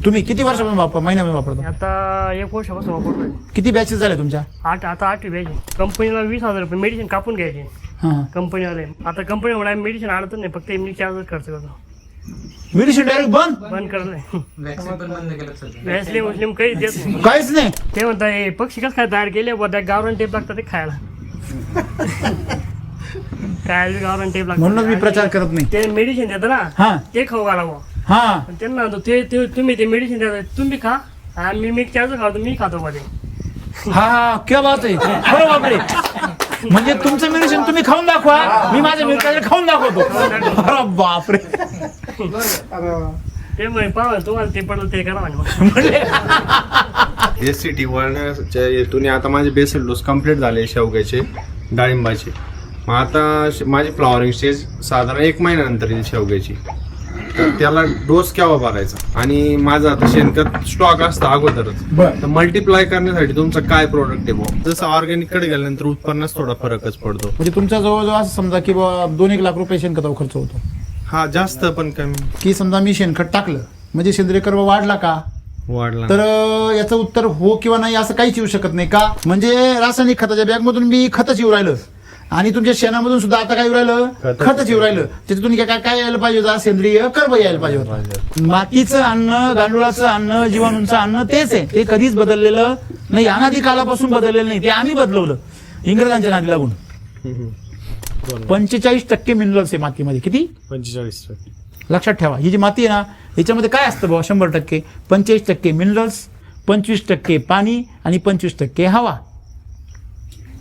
तुम्ही किती वर्षापासून महिन्यामध्ये वापरता? आता 1 वर्षापासून वापरतोय. किती बॅचेस झाले तुमच्या? आता 8वी बॅच. कंपनीला 20,000 रुपये मेडिसिन कापून घ्यायचे हां, कंपनीवाले. आता कंपनीमुळे आम्ही मेडिसिन आणत नाही, फक्त एमनी चार्जच खर्च करतो. मेडिसिन डायरेक्ट बंद करलंय. वॅसलीन वसलीन काहीच देत नाही. काहीच नाही. ते म्हणतात हे पक्षी कसं काय तयार केले त्या गावरान टेप लागतात ते खायला. खायला गावरान टेप लागतात म्हणून मी प्रचार करत नाही. ते मेडिसिन देतं ना, हां ते खाऊ घाला बुवा. हां, पण त्यांना म्हणतो ते तुम्ही ते मेडिसिन देता तुम्ही खा आणि मी चार्ज खातो, मी खातो मध्ये. हा, क्या बात आहे. बरं बापरे, म्हणजे तुमचं मेडिसिन तुम्ही खाऊन दाखवा, मी माझ्या मित्राला खाऊन दाखवतो. अरे बापरे. ते म्हणे पाहा तुम्हाला ते पडलं ते करा म्हणे. एससीटी वळण्याच्या हेतूने आता माझे बेसल डोस कंप्लीट झाले शेवग्याचे, डाळिंबाचे. मग आता माझी फ्लॉवरिंग स्टेज साधारण 1 महिन्यानंतर येईल शेवग्याची. तर त्याला डोस केव्हा भरायचा आणि माझा आता शेणखत स्टॉक असतं अगोदरच, बरं. तर मल्टिप्लाय करण्यासाठी तुमचं काय प्रोडक्ट आहे बुवा? जसं ऑर्गॅनिक कडे गेल्यानंतर उत्पन्नात थोडा फरकच पडतो. म्हणजे तुमचा जवळजवळ असं समजा की 2-1 लाख रुपये शेणखतावर खर्च होतो. हा, जास्त पण कमी की समजा मी शेणखत टाकलं म्हणजे सेंद्रिय कर्व वाढला का? वाढला. तर याचं उत्तर हो किंवा नाही असं काहीच येऊ शकत नाही का? म्हणजे रासायनिक खताच्या बॅगमधून मी खतच येऊ राहिलं आणि तुमच्या शेणामधून सुद्धा आता काय येऊ राहिलं? खतच येऊ राहिलं. त्याच्यातून काय यायला पाहिजे होतं? सेंद्रिय कर्ब यायला पाहिजे होतं. मातीचं अन्न, गांडुळाचं अन्न, जीवाणूंचं अन्न तेच आहे. ते कधीच बदललेलं नाही, अनादी कालापासून बदललेलं नाही. ते आम्ही बदलवलं इंग्रजांच्या नादी लागून. 45% मिनरल्स आहे मातीमध्ये. किती? 45%. लक्षात ठेवा, ही जी माती आहे ना याच्यामध्ये काय असतं बाबा? 100%. 45% मिनरल्स, 25% पाणी आणि 25% हवा.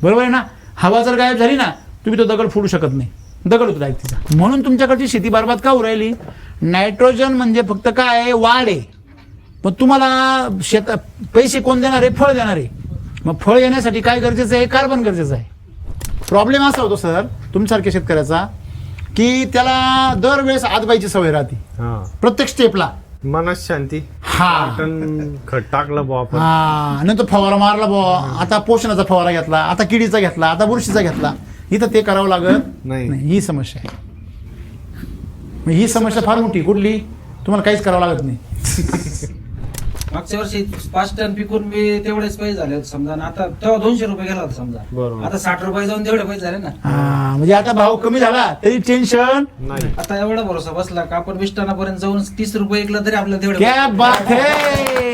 बरोबर आहे ना? हवा जर गायब झाली ना तुम्ही तो दगड फोडू शकत नाही. दगड होतो डायरेक्ट तिचा. म्हणून तुमच्याकडची शेती बरबाद का होऊ राहिली? नायट्रोजन म्हणजे फक्त काय आहे? वाढ आहे. पण तुम्हाला पैसे कोण देणार आहे? फळ देणार आहे. मग फळ येण्यासाठी काय गरजेचं आहे? कार्बन गरजेचं आहे. प्रॉब्लेम असा होतो सर तुमच्यासारख्या शेतकऱ्याचा की त्याला दरवेळेस आजबाईची सवय राहते प्रत्येक स्टेपला. मनात शांती. हा, खत टाकलं बुवा आपण. हा, नंतर फवारा मारला बुवा, आता पोषणाचा फवारा घेतला, आता किडीचा घेतला, आता बुरशीचा घेतला. इथं ते करावं लागत नाही. ही समस्या आहे. मग ही समस्या फार मोठी. कुठली? तुम्हाला काहीच करावं लागत नाही. मागच्या वर्षी 5 टन पिकून मी तेवढेच पैसे झाले होते समजा. आता तेव्हा 200 रुपये गेला होता समजा. बरोबर. आता 60 रुपये जाऊन तेवढे पैसे झाले ना. हा, म्हणजे आता भाव कमी झाला तरी टेन्शन नाही. आता एवढा भरोसा बसला का आपण 20 टनापर्यंत जाऊन 30 रुपये ऐकला तरी आपल्याला तेवढे क्या बात है.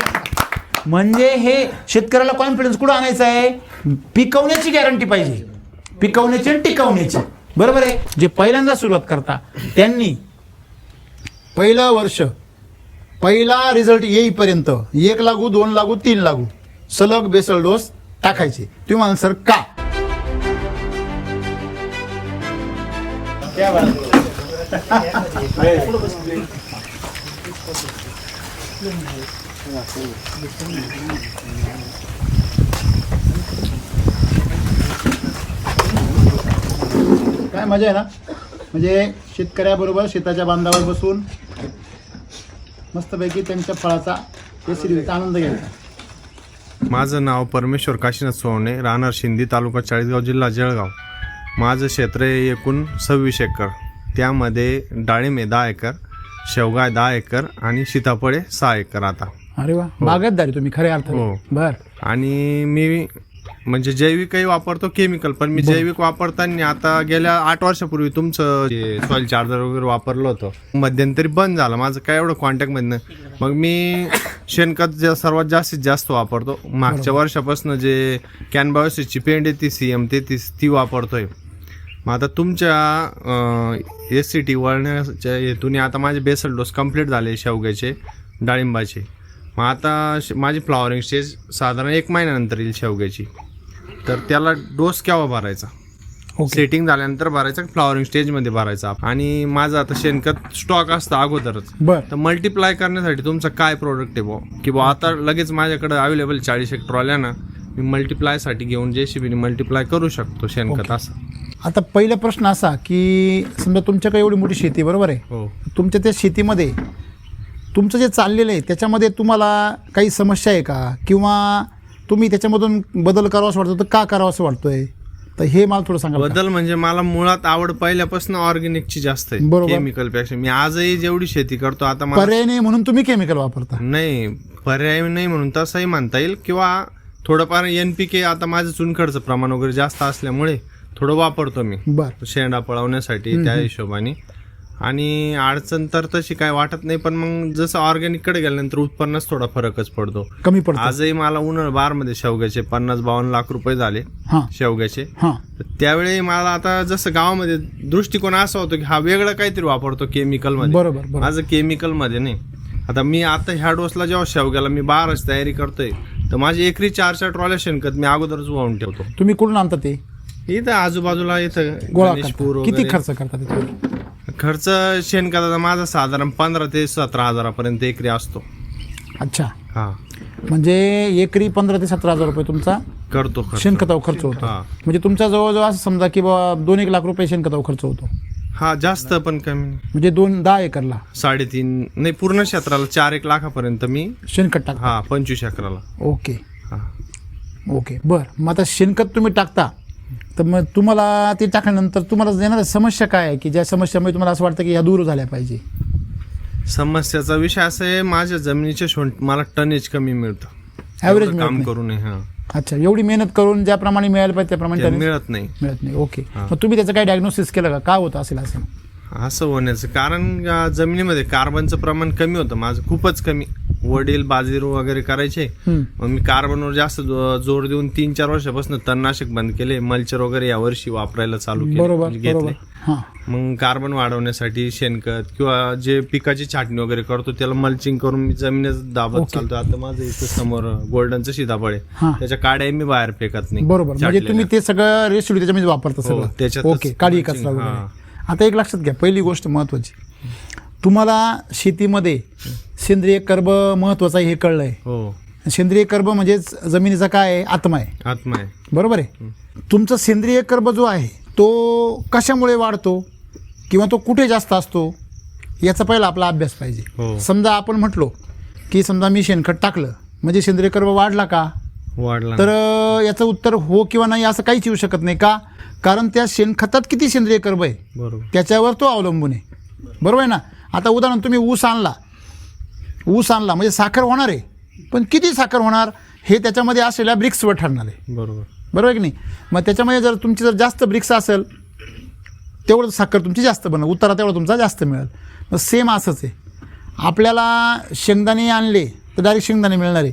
म्हणजे हे शेतकऱ्याला कॉन्फिडन्स कुठं आणायचा आहे? पिकवण्याची गॅरंटी पाहिजे, पिकवण्याची आणि टिकवण्याची. बरोबर आहे. जे पहिल्यांदा सुरुवात करता त्यांनी पहिलं वर्ष पहिला रिझल्ट येईपर्यंत 1 लागू 2 लागू 3 लागू सलग बेसल डोस टाकायचे. तुम्ही म्हणाल सर का? काय मजा आहे ना. म्हणजे शेतकऱ्याबरोबर शेताच्या बांधावर बसून मस्तपैकी त्यांच्या फळाचा केसरीचा आनंद घ्यायचा. माझं नाव परमेश्वर काशीनाथ सोवणे, राहणार शिंदी, तालुका चाळीसगाव, जिल्हा जळगाव. माझं क्षेत्र आहे एकूण 26 एकर. त्यामध्ये डाळिंब आहे 10 एकर, शेवगा आहे 10 एकर आणि सीताफळ आहे 6 एकर. आता अरे वा, बागायतदारी तुम्ही खऱ्या अर्थाने. हो. बर. आणि मी म्हणजे जैविकही वापरतो, केमिकल पण. मी जैविक वापरताना आता गेल्या 8 वर्षापूर्वी तुमचं सॉइल चार्जर वगैरे वापरलं होतं. मध्यंतरी बंद झालं माझं, काय एवढं कॉन्टॅक्टमध्ये नाही. मग मी शेणखत सर्वात जास्तीत जास्त वापरतो. मागच्या वर्षापासून जे कॅनबायोसिसची पेंड आहे ती CM33 ती वापरतोय. मग आता तुमच्या एससीटी वळण्याच्या हेतूने आता माझे बेसल डोस कंप्लीट झाले शेवग्याचे, डाळिंबाचे. मग आता माझी फ्लॉवरिंग स्टेज साधारण 1 महिन्यानंतर येईल शेवग्याची. तर त्याला डोस केव्हा भरायचा? सेटिंग झाल्यानंतर भरायचा, फ्लॉवरिंग स्टेजमध्ये भरायचा. आणि माझं आता शेणखत स्टॉक असतं अगोदरच. बर. तर मल्टिप्लाय करण्यासाठी तुमचं काय प्रोडक्ट आहे बुवा? की बुवा आता लगेच माझ्याकडे अवेलेबल 40 हेक्टर आल्या ना, मी मल्टिप्लायसाठी घेऊन JCBने मल्टिप्लाय करू शकतो शेणखत. असं आता पहिला प्रश्न असा की समजा तुमच्याकडे एवढी मोठी शेती, बरोबर आहे? हो. तुमच्या त्या शेतीमध्ये तुमचं जे चाललेलं आहे त्याच्यामध्ये तुम्हाला काही समस्या आहे का? किंवा तुम्ही त्याच्यामधून बदल करावा असं वाटतं तर का करावं असं वाटतोय? तर हे मला थोडं सांगा. बदल म्हणजे मला मुळात आवड पहिल्यापासून ऑर्गॅनिकची जास्त आहे बरोबर. केमिकल पेक्षा. मी आजही जेवढी शेती करतो आता मला पर्याय नाही म्हणून तुम्ही केमिकल वापरता. नाही, पर्याय नाही म्हणून तसंही म्हणता येईल, किंवा थोडंफार NPK आता माझं चुनखडचं प्रमाण वगैरे जास्त असल्यामुळे थोडं वापरतो मी बर शेंडा पळवण्यासाठी त्या हिशोबाने. आणि अडचण तर तशी काय वाटत नाही, पण मग जसं ऑर्गॅनिक कडे गेल्यानंतर उत्पन्नात थोडा फरकच पडतो. कमी पडतं. आजही मला उन्हाळ बारमध्ये शेवग्याचे 50-52 लाख रुपये झाले हां शेवग्याचे. हां त्यावेळी मला आता जसं गावामध्ये दृष्टिकोन असा होतो की हा वेगळं काहीतरी वापरतो केमिकल मध्ये. बरोबर बरोबर. माझं केमिकल मध्ये नाही. आता मी आता ह्या डोसला जेव्हा शेवग्याला मी बाराची तयारी करतोय तर माझी एकरी 4 ट्रॉल्या शेणखत मी अगोदरच वाहून ठेवतो. तुम्ही कुठून आणता ते इथं आजूबाजूला इथं गोळा गणेशपूर करता? किती वगैरे. खर्च करता त्याच्यावर? खर्च शेणखताचा माझा साधारण 15 ते 17 हजारापर्यंत एकरी असतो. अच्छा, हा म्हणजे एकरी 15 ते 17 हजार रुपये तुमचा करतो खर्च. शेणखतावर खर्च होतो. हा. म्हणजे तुमचा जवळजवळ असं समजा की बाबा 2-1 लाख रुपये शेणखतावर खर्च होतो. हा जास्त पण कमी नाही. म्हणजे 10 एकरला 3.5 नाही, पूर्ण क्षेत्राला 4-1 लाखापर्यंत मी. शेणखत टाकता. हा 25 एकराला. ओके हा. ओके बर. मग आता शेणखत तुम्ही टाकता तर मग तुम्हाला ते टाकल्यानंतर तुम्हाला येणाऱ्या समस्या काय आहे की ज्या समस्यामुळे तुम्हाला असं वाटतं की ह्या दूर झाल्या पाहिजे? समस्याचा विषय असा आहे, माझ्या जमिनीचे मला टनेज कमी मिळतं. ॲव्हरेज एवढं मिळत काम नाही. करू नये. हा अच्छा, एवढी मेहनत करून ज्याप्रमाणे मिळायला पाहिजे त्याप्रमाणे ते त्याने मिळत नाही. मिळत नाही. ओके, हा. मग तुम्ही त्याचं काय डायग्नोसिस केलं का होतं असेल असं? असं होण्याचं कारण जमिनीमध्ये कार्बनचं प्रमाण कमी होतं माझं, खूपच कमी. वडील बाजीरू वगैरे करायचे, मग मी कार्बनवर जास्त जोर देऊन 3-4 वर्षापासून तणनाशक बंद केले. मल्चर वगैरे या वर्षी वापरायला चालू केले, बरोबर म्हणजे बरोबर. घेतले. हां मग कार्बन वाढवण्यासाठी शेणखत किंवा जे पिकाची छाटणी वगैरे करतो त्याला मल्चिंग करून मी जमिनीत दाबत ओके. चालतो. आता माझं इथं समोर गोल्डनचं सीताफळ आहे, हां. त्याच्या काड्या मी बाहेर फेकत नाही. बरोबर. म्हणजे छाटलेल्या. तुम्ही ते सगळं रेसिड्यू त्याच्यामध्ये वापरता हो, सगळं. त्याच्यातच ओके, काळी matching, कचरा वगैरे. हां. आता एक लक्षात घ्या, पहिली गोष्ट महत्वाची, तुम्हाला शेतीमध्ये सेंद्रिय कर्ब महत्वाचं आहे हे कळलंय. हो, सेंद्रिय कर्ब म्हणजे जमिनीचा काय आहे? आत्मा आहे. आत्मा आहे. बरोबर आहे. तुमचा सेंद्रिय कर्ब जो आहे तो कशामुळे वाढतो किंवा तो कुठे जास्त असतो याचा पहिला आपला अभ्यास पाहिजे. हो. समजा आपण म्हटलो की समजा मी शेणखत टाकलं म्हणजे सेंद्रिय कर्ब वाढला का? वाढला. तर याचं उत्तर हो किंवा नाही असं काहीच येऊ शकत नाही. का? कारण त्या शेणखतात किती सेंद्रिय कर्ब आहे बरोबर. त्याच्यावर तो अवलंबून आहे. बरोबर आहे ना? आता उदाहरण, तुम्ही ऊस आणला म्हणजे साखर होणार आहे, पण किती साखर होणार हे त्याच्यामध्ये असलेल्या ब्रिक्सवर ठरणार आहे. बरोबर. बरोबर आहे की नाही? मग त्याच्यामध्ये जर तुमची जर जास्त ब्रिक्स असेल तेवढं साखर तुमची जास्त बनणार, उत्तरा तेवढा तुमचा जास्त मिळेल. मग सेम असंच आहे, आपल्याला शेंगदाणे आणले तर डायरेक्ट शेंगदाणे मिळणार आहे.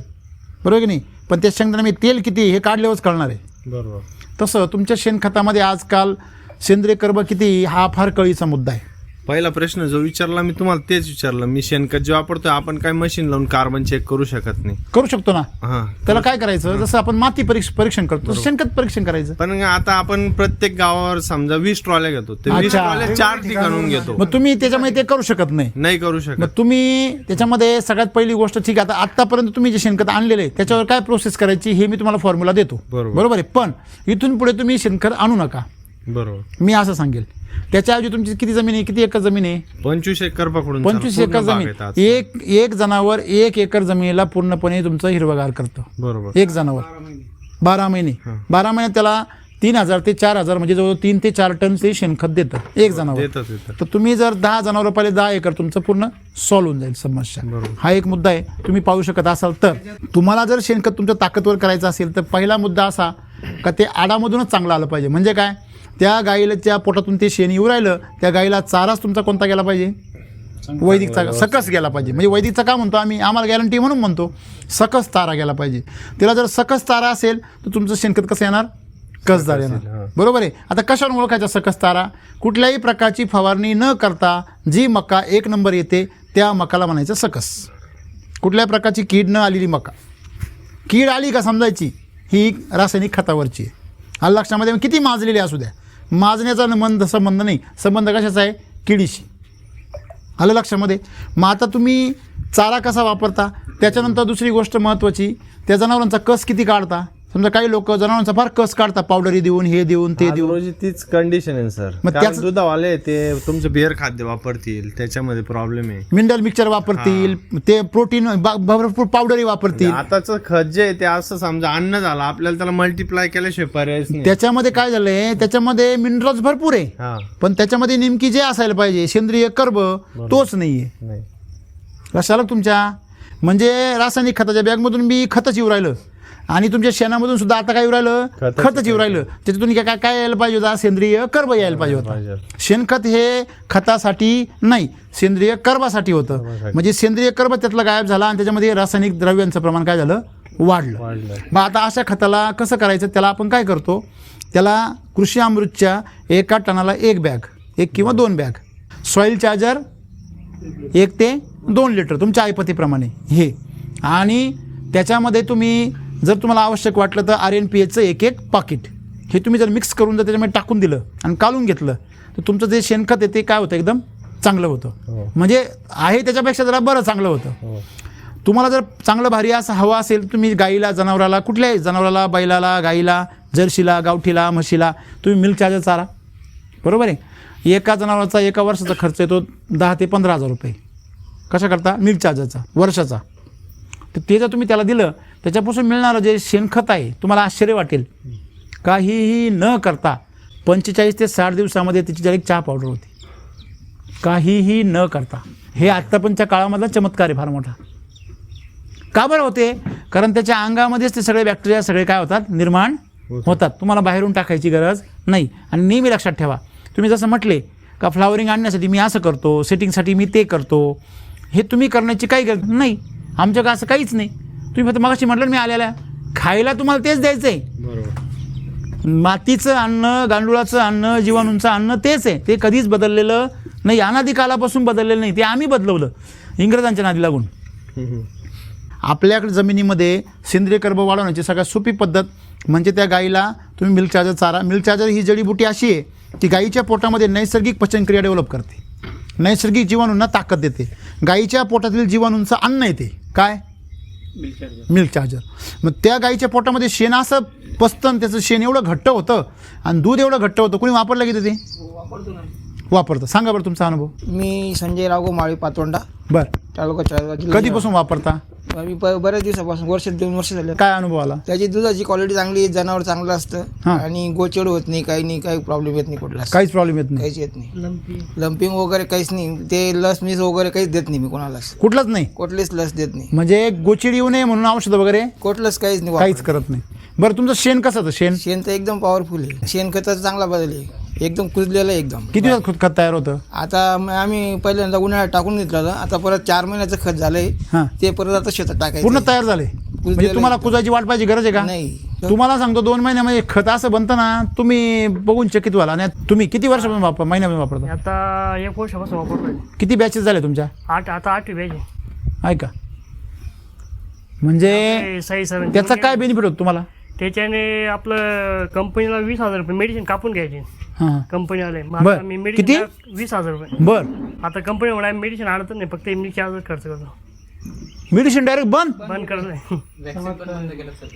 बरोबर आहे की नाही? पण त्या शेंगदाणे तेल किती हे काढल्यावरच कळणार आहे. बरोबर. तसं तुमच्या शेणखतामध्ये आजकाल सेंद्रिय कर्ब किती हा फार कळीचा मुद्दा आहे. पहिला प्रश्न जो विचारला मी तुम्हाला तेच विचारलं. मी शेणखत जे वापरतोय आपण काय मशीन लावून कार्बन चेक करू शकत नाही. करू शकतो ना. हा, त्याला काय करायचं, जसं आपण माती परीक्षण करतो तसं शेणखत परीक्षण करायचं. पण आता आपण प्रत्येक गावावर समजा 20 ट्रॉल्या घेतो, ते 20 अच्छा. ट्रॉल्या 4 ठिकाणून घेतो. मग तुम्ही त्याच्यामध्ये ते करू शकत नाही. नाही करू मग शकत. तुम्ही त्याच्यामध्ये सगळ्यात पहिली गोष्ट, ठीक आहे, आता आतापर्यंत तुम्ही जे शेणखत आणलेलं आहे त्याच्यावर काय प्रोसेस करायची हे मी तुम्हाला फॉर्म्युला देतो. बरोबर. आहे. पण इथून पुढे तुम्ही शेणखत आणू नका, बरोबर. मी असं सांगेल. त्याच्याऐवजी तुमची किती जमीन आहे, किती एकर जमीन आहे? 25 एकर पकडून 25 चाला. एकर पूर्ण बाग जमीन. आहेत आज. एक जनावर 1 एकर जमिनीला पूर्णपणे तुमचं हिरवगार करतं. बरोबर. एक जनावर 12 महिने. 12 महिन्यात त्याला 3,000 ते 4,000 म्हणजे जवळ 3 ते 4 टन ते शेणखत देतं एक जनावर. देतात. तर तुम्ही जर 10 जनावर पाहिले 10 एकर तुमचं पूर्ण सॉल्व्ह होऊन जाईल समस्या. बरोबर. हा एक मुद्दा आहे. तुम्ही पाहू शकत असाल तर तुम्हाला जर शेणखत तुमचं ताकदवर करायचं असेल तर पहिला मुद्दा असा का ते आडामधूनच चांगलं आलं पाहिजे. म्हणजे काय, त्या गाईच्या पोटातून ते शेण येऊ राहिलं, त्या गाईला चाराच तुमचा कोणता गेला पाहिजे? वैदिकचा, सकस गेला पाहिजे. म्हणजे वैदिकचा का म्हणतो आम्ही, आम्हाला गॅरंटी म्हणून म्हणतो सकस चारा गेला पाहिजे. त्याला जर सकस चारा असेल तर तुमचं शेणखत कसं येणार? कसदार येणार. बरोबर आहे. आता कशावर ओळखायचा सकस चारा? कुठल्याही प्रकारची फवारणी न करता जी मका 1 नंबर येते त्या मकाला म्हणायचं सकस. कुठल्याही प्रकारची कीड न आलेली मका. कीड आली का समजायची ही रासायनिक खतावरची आहे. हा लक्षामध्ये किती माजलेली असू द्या, माजण्याचा संबंध नाही, संबंध कशाचा आहे? किडीशी. आलं लक्षामध्ये? मग आता तुम्ही चारा कसा वापरता, त्याच्यानंतर दुसरी गोष्ट महत्त्वाची, त्या जनावरांचा कस किती काढता समजा काही लोक जनावरांचा फार कस काढतात, पावडरी देऊन, हे देऊन, ते आज देऊन. रोजी तीच कंडिशन आहे सर. मग कारण त्याच- दुधावाले ते तुमचं बिअर खाद्य वापरतील, त्याच्यामध्ये प्रॉब्लेम आहे. मिनरल मिक्सचर वापरतील, ते प्रोटीन भरपूर पावडरी वापरतील. आताच खत जे आहे ते असं समजा अन्न झालं, आपल्याला त्याला मल्टिप्लाय केल्याशिवाय पर्यायच नाही. त्याच्यामध्ये काय झालंय, त्याच्यामध्ये मिनरल्स भरपूर आहे, हा पण त्याच्यामध्ये नेमकी जे असायला पाहिजे सेंद्रिय कर्ब तोच नाहीये. नाही लक्षात आलं तुमच्या? म्हणजे रासायनिक खताच्या बॅगमधून मी खतच येऊ राहिलं आणि तुमच्या शेणामधून सुद्धा आता काय येऊ राहिलं, खतच येऊ राहिलं. त्याच्यातून काय काय यायला पाहिजे होता, सेंद्रिय कर्ब यायला पाहिजे होता. शेणखत हे खतासाठी नाही, सेंद्रिय कर्बासाठी होतं. म्हणजे सेंद्रिय कर्ब त्यातला गायब झाला आणि त्याच्यामध्ये रासायनिक द्रव्यांचं प्रमाण काय झालं, वाढलं. मग आता अशा खताला कसं करायचं, त्याला आपण काय करतो, त्याला कृषी अमृतच्या 1 टनाला 1 बॅग, 1 किंवा 2 बॅग सॉईल चार्जर 1 ते 2 लिटर तुमच्या ऐपतीप्रमाणे हे, आणि त्याच्यामध्ये तुम्ही जर तुम्हाला आवश्यक वाटलं तर RNPHचं 1 पाकिट हे तुम्ही जर मिक्स करून जर त्याच्यामध्ये टाकून दिलं आणि काढून घेतलं तर तुमचं जे शेणखत आहे ते काय होतं, एकदम चांगलं होतं. म्हणजे आहे त्याच्यापेक्षा जरा बरं चांगलं होतं. तुम्हाला जर चांगलं भारी असं हवं असेल, तुम्ही गाईला, जनावराला, कुठल्याही जनावराला, बैलाला, गाईला, जर्शीला, गावठीला, म्हशीला तुम्ही मिल्क चार्जर चारा, बरोबर आहे. एका जनावराचा 1 वर्षाचा खर्च येतो 10 ते 15 हजार रुपये. कशा करता, मिल्क चार्जरचा वर्षाचा. तर ते जर तुम्ही त्याला दिलं, त्याच्यापासून मिळणारं जे शेणखत आहे, तुम्हाला आश्चर्य वाटेल. काहीही न करता 45 ते 60 दिवसामध्ये त्याची डायरेक्ट चहा पावडर होती, काहीही न करता. हे आत्तापर्यंतच्या काळामधला चमत्कार आहे फार मोठा. का बरं होते, कारण त्याच्या अंगामध्येच ते सगळे बॅक्टेरिया सगळे काय होतात, निर्माण होतात. तुम्हाला बाहेरून टाकायची गरज नाही. आणि नेहमी लक्षात ठेवा, तुम्ही जसं म्हटले का फ्लावरिंग आणण्यासाठी मी असं करतो, सेटिंगसाठी मी ते करतो, हे तुम्ही करण्याची काही गरज नाही. आमच्याकडे असं काहीच नाही. तुम्ही फक्त मगाशी म्हटलं मी आलेल्या खायला तुम्हाला तेच द्यायचं आहे. बरोबर. मातीचं अन्न, गांडुळाचं अन्न, जीवाणूंचं अन्न तेच आहे. ते कधीच बदललेलं नाही, अनादी कालापासून बदललेलं नाही. ते आम्ही बदलवलं इंग्रजांच्या नादी लागून. आपल्याकडे जमिनीमध्ये सेंद्रिय कर्ब वाढवण्याची सगळ्यात सोपी पद्धत म्हणजे त्या गाईला तुम्ही मिल्क चार्जर चारा. मिल्क चार्जर ही जडीबुटी अशी आहे की गाईच्या पोटामध्ये नैसर्गिक पचनक्रिया डेव्हलप करते, नैसर्गिक जीवाणूंना ताकद देते. गाईच्या पोटातील जीवाणूंचं अन्न येते काय, मिल्क चार्जर. मग त्या गाईच्या पोटामध्ये शेण असं पसतं आणि त्याचं शेण एवढं घट्ट होतं आणि दूध एवढं घट्ट होतं. कोणी वापरलं की ते वापरतं? सांगा बरं तुमचा अनुभव. मी संजय राघो माळी पातोंडा, बरं, तालुका चाळीसगाव, जिल्हा कधीपासून वापरता? मी बऱ्याच दिवसापासून, 2 वर्ष झाले. काय अनुभव आला? त्याची दुधाची क्वालिटी चांगली, जनावर चांगलं असतं हां. आणि गोचड होत नाही, काही प्रॉब्लेम येत नाही कुठला, काहीच प्रॉब्लेम येत नाही, काहीच येत नाही. लंपिंग वगैरे काहीच नाही. ते लस मिस वगैरे काहीच देत नाही मी कोणालाच, कुठलंच नाही. कुठलीच लस देत नाही, म्हणजे गोचिड येऊ नये म्हणून औषध वगैरे कुठलंच काहीच नाही काहीच वापरत. करत नाही. बरं, तुमचं शेण कसं होतं? शेण शेण तर एकदम पॉवरफुल आहे. शेणखताचा चांगला बदल आहे, एकदम कुजलेलं आहे एकदम. किती दिवसात खत तयार होतं? आता आम्ही पहिल्यांदा उन्हाळ्यात टाकून घेतलं, आता परत 4 महिन्याचं खत झालंय, हां, ते परत आता शेतात टाकायचं. पूर्ण तयार झाले. म्हणजे तुम्हाला कुजायची वाट पाहिजे गरज आहे का? नाही. तुम्हाला सांगतो 2 महिन्यामध्ये खत असं बनतं ना, तुम्ही बघून चकित व्हाल. आणि तुम्ही किती वर्षापासून महिन्यापासून वापरता? आता 1 वर्षापासून वापरतोय. किती बॅचेस झाले तुमच्या? आता 8वी बॅच आहे. आहे का? म्हणजे ते सही सर त्याचा काय बेनिफिट होतो तुम्हाला? त्याच्याने आपलं कंपनीला 20,000 रुपये मेडिसिन कापून घ्यायचे हां, कंपनीवाले. बरं. मी किती? मेडिसिन 20,000 रुपये. बरं. आता कंपनीमुळे मेडिसिन आणत नाही, फक्त मी चार्ज खर्च करतो. मेडिसिन डायरेक्ट बंद? बंद करत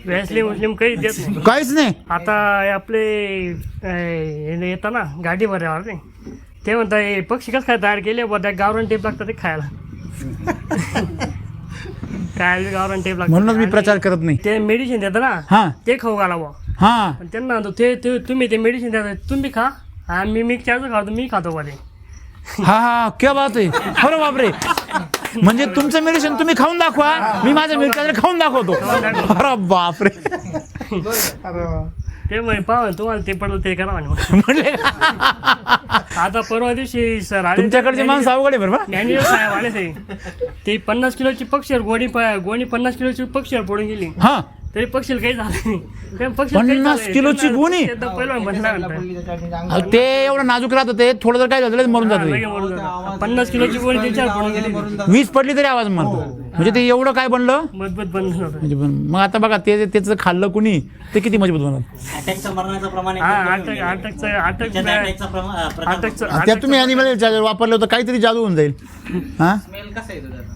वॅसलीन मुस्लिम काही देत नाही. काहीच नाही. आता हे आपले येतात ना गाडी भरल्यावर ते म्हणतात हे पक्षी कसं काय तयार केले बघा, गावरान टेप लागतात ते खायला. काय गावरान टेप लागतात म्हणूनच मी प्रचार करत नाही. ते मेडिसिन देतात ना, हां ते खाऊ घाला बुवा. हां, पण त्यांना म्हणतो ते तुम्ही ते मेडिसिन द्या, तुम्ही खा आणि मी चार्ज खातो, मी खातो बा ते. हा हा, क्या बात आहे. खरं बापरे. म्हणजे तुमचं मेडिसिन तुम्ही खाऊन दाखवा, मी माझं मेडिसिन खाऊन दाखवतो. अरे बापरे. ते म्हणे पाहा तुम्हाला ते पडलं ते करा म्हणे. म्हणले आता परवा दिवशी सर आले, तुमच्याकडचे माणसं अवघड आहे बरं. मॅनेजर साहेब आले ते 50 किलोची पक्षीवर गोणी 50 किलोची पक्षीवर पडून गेली, हां, तरी पक्षीला काही झालं नाही. त्या पक्षीला काही 50 झालं नाही. किलोची गोणी? एकदा पहिलवान बनला म्हणतात. ते एवढं नाजूक राहतं, ते थोडं जर काय झालं तर मरून जातं. लगे मरून जातं. 50 किलोची गोणी त्याच्यावर पडून गेली, 20 पडली तरी आवाज मारतो. म्हणजे ते एवढं काय बनलं मजबूत बंद होतं. म्हणजे मग आता बघा ते त्याचं खाल्लं कुणी ते किती मजबूत बनलं. अटॅकचं मरणाचं प्रमाण हा अटकचं त्या तुम्ही ॲनिमल चार्जर वापरलं होतं, काहीतरी जादू होऊन जाईल. हां, स्मेल कसा येतो त्याचा?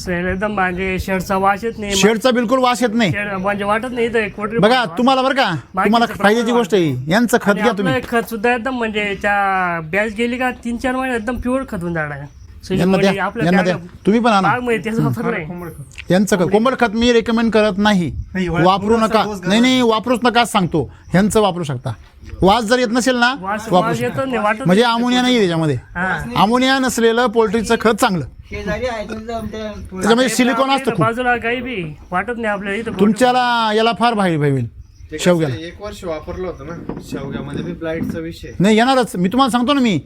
एकदम म्हणजे शेडचा वास येत नाही शेडचा बिलकुल वास येत नाही. शेड म्हणजे वाटत नाही इथं पोल्ट्री बघा तुम्हाला बरं का, तुम्हाला फायद्याची गोष्ट आहे यांचं खत घ्या तुम्ही. खत सुद्धा एकदम म्हणजे त्या बॅच गेली का 3-4 महिने एकदम प्युअर खत होऊन जाणार यांना द्या, यांना द्या, तुम्ही पण आणा त्याचा वापर नाही. यांचं खत. कोंबड खत मी रेकमेंड करत नाही, वापरू नका. नाही वापरूच नका सांगतो. ह्यांचं वापरू शकता. वास जर येत नसेल ना वास वापरू येतो शकता. नाही वाटत म्हणजे अमोनिया नाही त्याच्यामध्ये. अमोनिया नसलेलं पोल्ट्रीचं खत चांगलं. त्याच्यामध्ये सिलिकॉन असतं खूप. बाजूला काही बी वाटत नाही आपल्याला इथं तुमच्याला याला फार भारी होईल शेवग्याला. 1 वर्ष वापरलं होतं ना शेवग्यामध्ये बी ब्लाईटचा विषय. नाही येणारच. मी तुम्हाला सांगतो ना,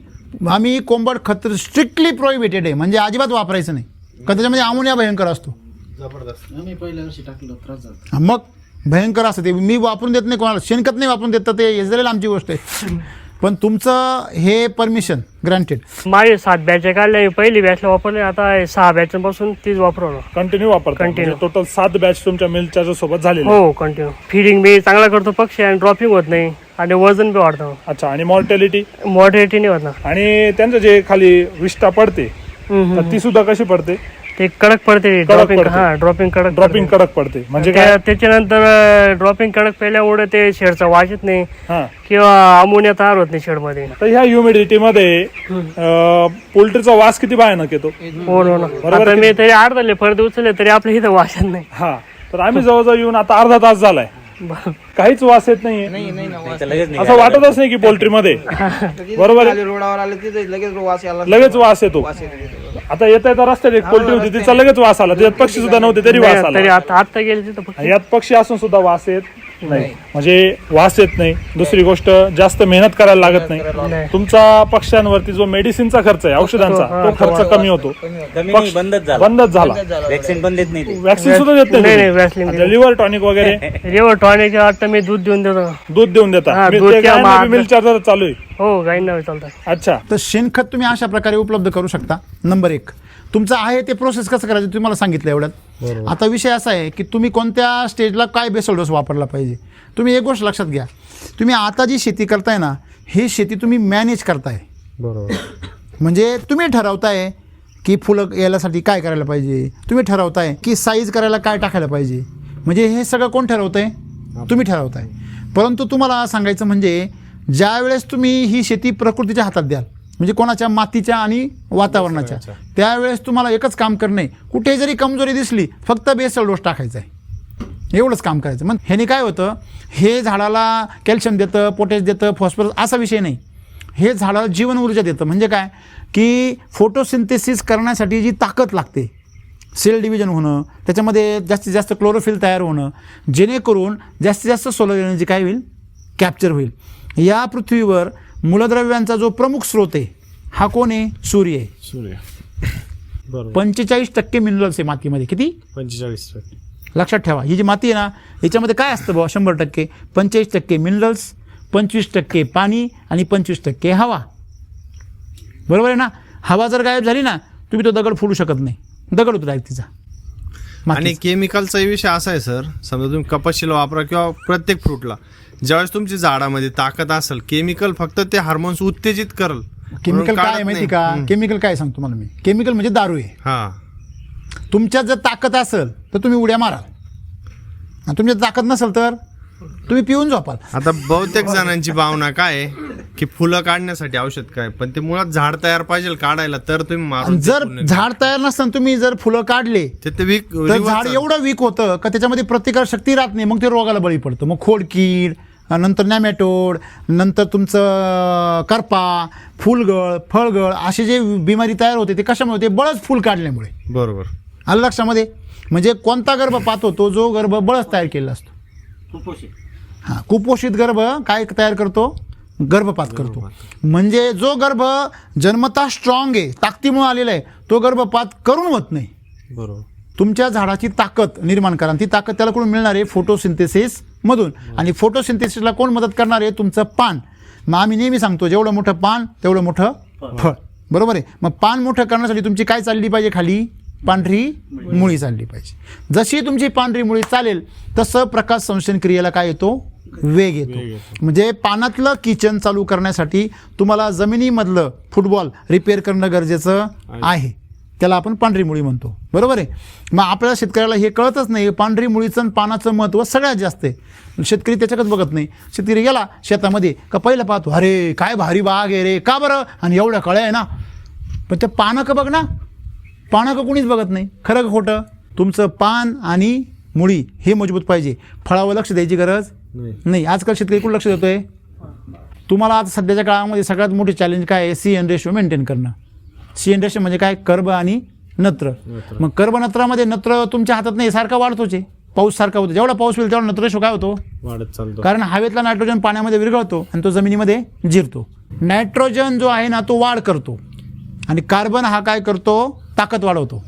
आम्ही कोंबड खत स्ट्रिक्टली प्रोहिबिटेड आहे, म्हणजे अजिबात वापरायचं नाही का त्याच्यामध्ये अमोनिया भयंकर असतो. जबरदस्त. आम्ही पहिल्या वर्षी टाकलं त्रास झाला. मग भयंकर असतं ते. मी वापरून देत नाही कोणाला, शेणखत नाही वापरून देत, तर ते झालेलं आमची गोष्ट आहे. पण तुमचं हे परमिशन ग्रँटेड. माझे 7 बॅच काढले, पहिली बॅचला वापरले, आता 6 बॅचपासून तीच वापरवलं. कंटिन्यू वापरता. Continue. टोटल 7 बॅच तुमच्या मिल्क चार्जर सोबत झालेले. हो कंटिन्यू. फिडिंग बी चांगला करतो पक्षी आणि ड्रॉपिंग होत नाही आणि वजन बी वाढतं. अच्छा. आणि मॉर्टॅलिटी मॉडरेटी नाही होत ना. आणि त्यांचं जे खाली विष्ठा पडते तर ती सुद्धा कशी पडते? ते कडक पडते ड्रॉपिंग. पडते. हा ड्रॉपिंग कडक ड्रॉपिंग कडक पडते म्हणजे काय? त्याच्यानंतर ड्रॉपिंग कडक पेल्यामुळे ते शेडचा वास येत नाही हा. किंवा अमोनिया तयार होत नाही शेडमध्ये. तर ह्या ह्युमिडिटी मध्ये पोल्ट्रीचा वास किती भयानक येतो. हो ना. आता मी तरी अर्धा फरद उचलले तरी आपल्या इथं वास येत नाही. हा. तर आम्ही जवळजवळ येऊन आता अर्धा तास झालाय, काहीच वास येत नाहीये. असं वाटतच नाही की पोल्ट्रीमध्ये. बरोबर आहे? रोडावर आले तिथे लगेच वास यायला लगेच वास येतो. आता येता येता रस्त्यात एक पोल्ट्री होती, तिचा लगेच वास आला. त्याच्यात पक्षी सुद्धा नव्हते तरी वास तरी आला. आता गेले तिथं फक्त. यात पक्षी असून सुद्धा वास येत नाही. म्हणजे वास येत नाही. दुसरी गोष्ट, जास्त मेहनत करायला लागत नाही. तुमचा पक्ष्यांवरती जो मेडिसिनचा खर्च आहे, औषधांचा, तो खर्च कमी होतो. बंदच झाला. वॅक्सिन पण देत नाही ते. वॅक्सिन सुद्धा देत नाही नाही. वॅसलिन लिव्हर टॉनिक वगैरे रेवर टॉनिक आता मी दूध देऊन देतो. दूध देऊन देता. हा, दूध किंवा मागं. मिल्क चार्जर चालू आहे. हो गाईंना चालतात. अच्छा. तर शेणखत तुम्ही अशा प्रकारे उपलब्ध करू शकता. नंबर 1 तुमचं आहे ते प्रोसेस कसं करायचं तुम्हाला सांगितलं एवढ्यात. आता विषय असा आहे की तुम्ही कोणत्या स्टेजला काय बेसल डोस वापरला पाहिजे. तुम्ही एक गोष्ट लक्षात घ्या, तुम्ही आता जी शेती करताय ना, ही शेती तुम्ही मॅनेज करताय. बरोबर. म्हणजे तुम्ही ठरवताय की फुलं यायसाठी काय करायला पाहिजे, तुम्ही ठरवताय की साईज करायला काय टाकायला पाहिजे. म्हणजे हे सगळं कोण ठरवतंय? तुम्ही ठरवताय. परंतु तुम्हाला सांगायचं म्हणजे ज्या वेळेस तुम्ही ही शेती प्रकृतीच्या हातात द्याल, म्हणजे कोणाच्या मातीच्या आणि वातावरणाच्या, त्यावेळेस तुम्हाला एकच काम करणे, कुठे जरी कमजोरी दिसली फक्त बेसल डोस टाकायचा आहे, एवढंच काम करायचं. मग ह्याने काय होतं, हे झाडाला कॅल्शियम देतं, पोटॅश देतं, फॉस्फरस असा विषय नाही. हे झाडाला जीवन ऊर्जा देतं. म्हणजे काय की फोटोसिंथेसिस करण्यासाठी जी ताकद लागते, सेल डिव्हिजन होणं, त्याच्यामध्ये जास्तीत जास्त क्लोरोफिल तयार होणं, जेणेकरून जास्तीत जास्त सोलर एनर्जी काय होईल, कॅप्चर होईल. या पृथ्वीवर मूलद्रव्यांचा जो प्रमुख स्रोत आहे हा कोण आहे? सूर्य आहे. सूर्य. बरोबर. 45% मिनरल्स आहे मातीमध्ये. किती? 45%. लक्षात ठेवा. ही जी माती आहे ना, याच्यामध्ये काय असतं बुवा? 100%. 45% मिनरल्स, 25% पाणी आणि 25% हवा. बरोबर आहे ना? हवा जर गायब झाली ना, तुम्ही तो दगड फोडू शकत नाही. दगड होतो डायरेक्ट तिचा. आणि केमिकलचा विषय असा आहे सर, समजा तुम्ही कपाशीला वापरा किंवा प्रत्येक फ्रूटला, ज्यावेळेस तुमची झाडामध्ये ताकद असेल, केमिकल फक्त ते हार्मोन्स उत्तेजित करल. केमिकल काय आहे माहिती का? केमिकल काय सांगतो तुम्हाला मी. केमिकल म्हणजे दारू आहे. हा. तुमच्यात जर ताकद असेल तर तुम्ही उड्या माराल, आणि तुमच्यात ताकद नसेल तर तुम्ही पिऊन झोपाल. आता बहुतेक जणांची भावना काय आहे की फुलं काढण्यासाठी औषध काय, पण ते मुळात झाड तयार पाहिजे काढायला, तर तुम्ही मारून ते जर पूर्ण- झाड तयार नसताना तुम्ही जर फुलं काढले ते वीक तर झाड एवढं वीक होतं का त्याच्यामध्ये प्रतिकार शक्ती राहत नाही. मग ते रोगाला बळी पडतं. मग खोडकीड, नंतर नॅमॅटोड, नंतर तुमचं करपा, फुलगळ, फळगळ असे जे बिमारी तयार होते ते कशामुळे होते? बळच फुल काढल्यामुळे. बरोबर. आलं लक्षामध्ये? म्हणजे कोणता गर्भपात होतो? जो गर्भ बळच तयार केलेला असतो. हां, कुपोषित गर्भ काय तयार करतो? गर्भपात करतो. म्हणजे जो गर्भ जन्मतः स्ट्रॉंग आहे, ताकदीमुळे आलेला आहे, तो गर्भपात करून होत नाही. बरोबर. तुमच्या झाडाची ताकद निर्माण करा. ती ताकद त्याला कोण मिळणार आहे? फोटोसिंथेसिस मधून. आणि फोटोसिंथेसिसला कोण मदत करणार आहे? तुमचं पान. मग आम्ही नेहमी सांगतो जेवढं मोठं पान तेवढं मोठं फळ. बरोबर आहे? मग पान मोठं करण्यासाठी तुमची काय चालली पाहिजे? खाली पांढरी मुळी चालली पाहिजे. जशी तुमची पांढरी मुळी चालेल तसं प्रकाश संश्लेषण क्रियेला काय येतो? वेग येतो. म्हणजे पानातलं किचन चालू करण्यासाठी तुम्हाला जमिनीमधलं फुटबॉल रिपेअर करणं गरजेचं आहे. त्याला आपण पांढरी मुळी म्हणतो, बरोबर आहे. मग आपल्याला शेतकऱ्याला हे कळतच नाही, पांढरी मुळीचं आणि पानाचं महत्त्व सगळ्यात जास्त आहे. शेतकरी त्याच्याकडे बघत नाही. शेतकरी गेला शेतामध्ये का पहिलं पाहतो, अरे काय भारी बाग आहे रे, का बरं, आणि एवढ्या कळ्या आहे ना, पण ते पानं का बघ ना, पानं का कोणीच बघत नाही. खरं का खोटं? तुमचं पान आणि मुळी हे मजबूत पाहिजे, फळावर लक्ष द्यायची गरज नाही. आजकाल शेतकरी कुठं लक्ष देतोय? तुम्हाला आता सध्याच्या काळामध्ये सगळ्यात मोठी चॅलेंज काय आहे? CN रेशो मेंटेन करणं. CN रेशो म्हणजे काय? कर्ब आणि नत्र. मग कर्ब नत्रामध्ये नत्र तुमच्या हातात नाही, सारखा वाढतोच आहे, पाऊस सारखा होतो. जेवढा पाऊस होईल तेवढा नत्र रेशो काय होतो? वाढत चालतो. कारण हवेतला नायट्रोजन पाण्यामध्ये विरघळतो आणि तो जमिनीमध्ये जिरतो. नायट्रोजन जो आहे ना तो वाढ करतो आणि कार्बन हा काय करतो? ताकद वाढवतो.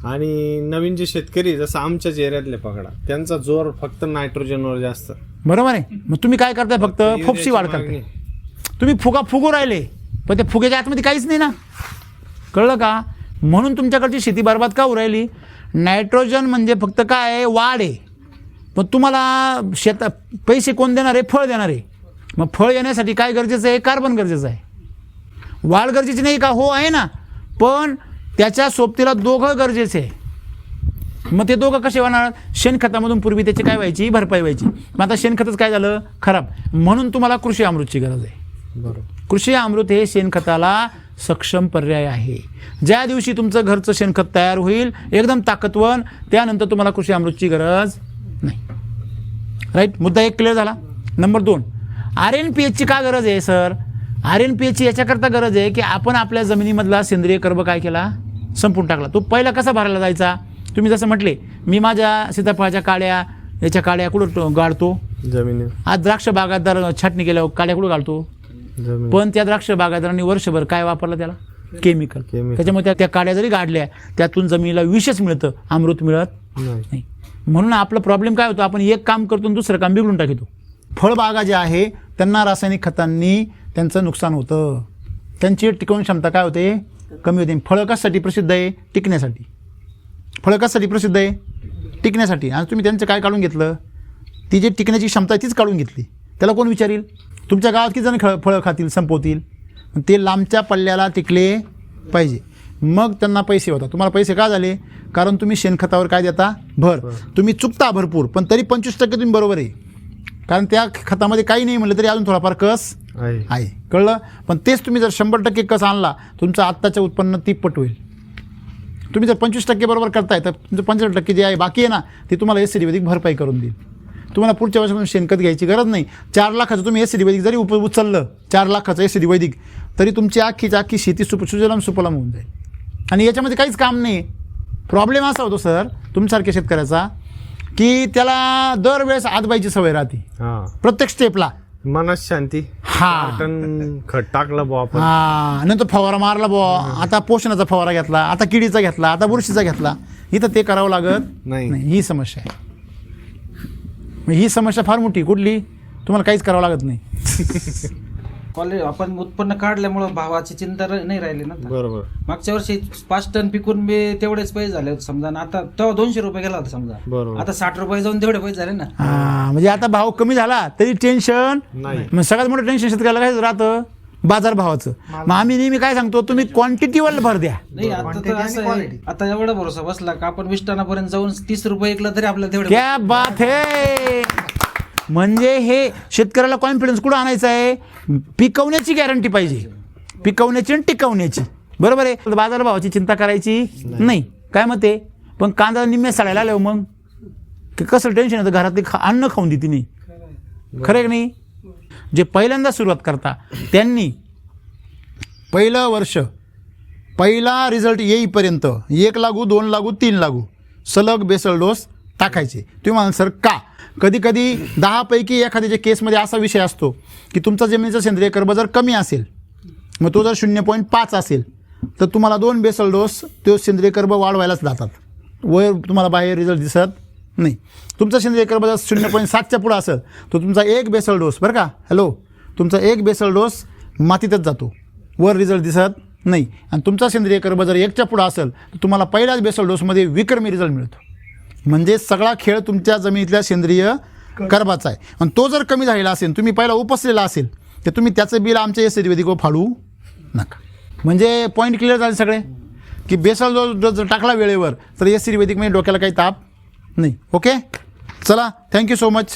आणि नवीन जे शेतकरी जसं आमच्याच एरियातले पकडा, त्यांचा जोर फक्त नायट्रोजनवर जास्त. बरोबर आहे. मग तुम्ही काय करताय? फक्त फोपशी वाढ करताय. तुम्ही फुगू राहिले, पण त्या फुग्याच्या आतमध्ये काहीच नाही ना, कळलं का? म्हणून तुमच्याकडची शेती बरबाद का होऊ राहिली? नायट्रोजन म्हणजे फक्त काय आहे? वाढ आहे. पण तुम्हाला पैसे कोण देणार आहे? फळ देणार आहे. मग फळ येण्यासाठी काय गरजेचं आहे? कार्बन गरजेचं आहे. वाढ गरजेची नाही का? हो आहे ना, पण त्याच्या सोबतीला दोघं गरजेचे आहे. मग ते दोघं कसे होणार? शेणखतामधून पूर्वी त्याची काय व्हायची? भरपाई व्हायची. मग आता शेणखतच काय झालं? खराब. म्हणून तुम्हाला कृषी अमृतची गरज आहे. बरोबर. कृषी अमृत हे शेणखताला सक्षम पर्याय आहे. ज्या दिवशी तुमचं घरचं शेणखत तयार होईल एकदम ताकदवर, त्यानंतर तुम्हाला कृषी अमृतची गरज नाही. राईट. मुद्दा एक क्लिअर झाला. नंबर 2, RNPH ची का गरज आहे सर? RNPH ची याच्याकरता गरज आहे की आपण आपल्या जमिनीमधला सेंद्रिय कर्ब काय केला? संपून टाकला. तो पहिला कसा भरायला जायचा? तुम्ही जसं म्हटले, मी माझ्या सीताफळाच्या काड्या याच्या काड्या कुठं गाळतो? जमिनी. आज द्राक्ष बागायतदार छाटणी केल्यावर काड्या कुठं गाळतो? जमीन. पण त्या द्राक्ष बागायतदारांनी वर्षभर काय वापरलं? त्याला केमिकल. त्याच्यामुळे त्या काड्या जरी गाडल्या त्यातून जमिनीला विषच मिळतं, अमृत मिळत नाही. म्हणून आपला प्रॉब्लेम काय होतो? आपण एक काम करतो दुसरं काम बिघडून टाकतो. फळबागा ज्या आहे त्यांना रासायनिक खतांनी त्यांचं नुकसान होतं, त्यांची टिकवण क्षमता काय होते? कमी होते. फळं कशासाठी प्रसिद्ध आहे? टिकण्यासाठी. फळं कशासाठी प्रसिद्ध आहे? टिकण्यासाठी. आणि तुम्ही त्यांचं काय काढून घेतलं? ती जी टिकण्याची क्षमता तीच काढून घेतली. त्याला कोण विचारील? तुमच्या गावात किती जण फळं खातील, संपवतील? ते लांबच्या पल्ल्याला टिकले पाहिजे, मग त्यांना पैसे होतात. तुम्हाला पैसे का झाले? कारण तुम्ही शेणखतावर काय देता? भर. तुम्ही चुकता भरपूर, पण तरी 25% तुम्ही बरोबर आहे, कारण त्या खतामध्ये काही नाही म्हणलं तरी अजून थोडाफार कस आहे. कळलं? पण तेच तुम्ही जर 100% कस आणला, तुमचं आत्ताचं उत्पन्न 30 पट होईल. तुम्ही जर 25% बरोबर करताय तर तुमचं 65% जे आहे बाकी आहे ना, ते तुम्हाला एसिडी वैदिक भरपाई करून देईल. तुम्हाला पुढच्या वर्षापासून शेणखत घ्यायची गरज नाही. 4 लाखाचं तुम्ही एसिडी वैदिक जरी उचललं, 4 लाखाचं एसिडी वैदिक, तरी तुमची आखी शेती सुजलाम सुफलाम होऊन जाईल. आणि याच्यामध्ये काहीच काम नाही. प्रॉब्लेम असा होतो सर तुमच्यासारख्या शेतकऱ्याचा, की त्याला दरवेळेस आदबाईची सवय राहते प्रत्येक स्टेपला. मनात शांती. खत टाकलं बुवा आपण, नंतर फवारा मारला बुवा, आता पोषणाचा फवारा घेतला, आता किडीचा घेतला, आता बुरशीचा घेतला. इथं ते करावं लागत नाही. ही समस्या आहे. ही समस्या फार मोठी. कुठली? तुम्हाला काहीच करावं लागत नाही. कॉलेज आपण उत्पन्न काढल्यामुळं भावाची चिंता नाही राहिली ना. बरोबर. मागच्या वर्षी 5 टन पिकून मी तेवढेच पैसे झाले होते समजा, आता तेव्हा 200 रुपये गेला होता समजा. बरोबर. आता 60 रुपये जाऊन तेवढे पैसे झाले ना. म्हणजे आता भाव कमी झाला तरी टेन्शन नाही. मग सगळ्यात मोठं टेन्शन शेतकऱ्याला काय राहतं? बाजार भावाचं. मग आम्ही नेहमी काय सांगतो, तुम्ही क्वांटिटीवर भर द्या. नाही आता तर असं आहे, आता एवढा भरोसा बसला का आपण 20 टनापर्यंत जाऊन 30 रुपये ऐकलं तरी आपल्याला तेवढे. क्या बात है. म्हणजे हे शेतकऱ्याला कॉन्फिडन्स कुठं आणायचा आहे? पिकवण्याची गॅरंटी पाहिजे, पिकवण्याची आणि टिकवण्याची. बरोबर आहे. बाजारभावाची चिंता करायची नाही. काय मग ते पण कांदा निम्मे सडायला आल्यावर मग कसं टेन्शन येतं? घरातले अन्न खाऊन देते नाही. खरं की नाही? जे पहिल्यांदा सुरुवात करता त्यांनी पहिलं वर्ष, पहिला रिझल्ट येईपर्यंत 1 लागू, 2 लागू, 3 लागू सलग बेसल डोस टाकायचे. तुम्ही म्हणाल सर का? कधी कधी 10 पैकी एखाद्याच्या केसमध्ये असा विषय असतो की तुमचा जमिनीचा सेंद्रिय कर्ब जर कमी असेल, मग तो जर 0.5 असेल तर तुम्हाला 2 बेसल डोस तो सेंद्रिय कर्ब वाढवायलाच जातात. वर तुम्हाला बाहेर रिझल्ट दिसत नाही. तुमचा सेंद्रिय कर्ब जर 0.7च्या पुढं असेल तर तुमचा 1 बेसल डोस, बरं का, हॅलो, तुमचा 1 बेसल डोस मातीतच जातो, वर रिझल्ट दिसत नाही. आणि तुमचा सेंद्रिय कर्ब जर 1च्या पुढं असेल तर तुम्हाला पहिल्याच बेसल डोसमध्ये विक्रमी रिझल्ट मिळतो. म्हणजे सगळा खेळ तुमच्या जमिनीतल्या सेंद्रिय कर्बाचा आहे. आणि तो जर कमी झालेला असेल, तुम्ही पहिला उपसलेला असेल, तर तुम्ही त्याचं बिल आमच्या एसिडी वैदिक फाडू नका. म्हणजे पॉईंट क्लिअर झाले सगळे. की बेसल जर टाकला वेळेवर तर एस वैदिकमध्ये डोक्याला काही ताप नाही. ओके, चला, थँक्यू सो मच.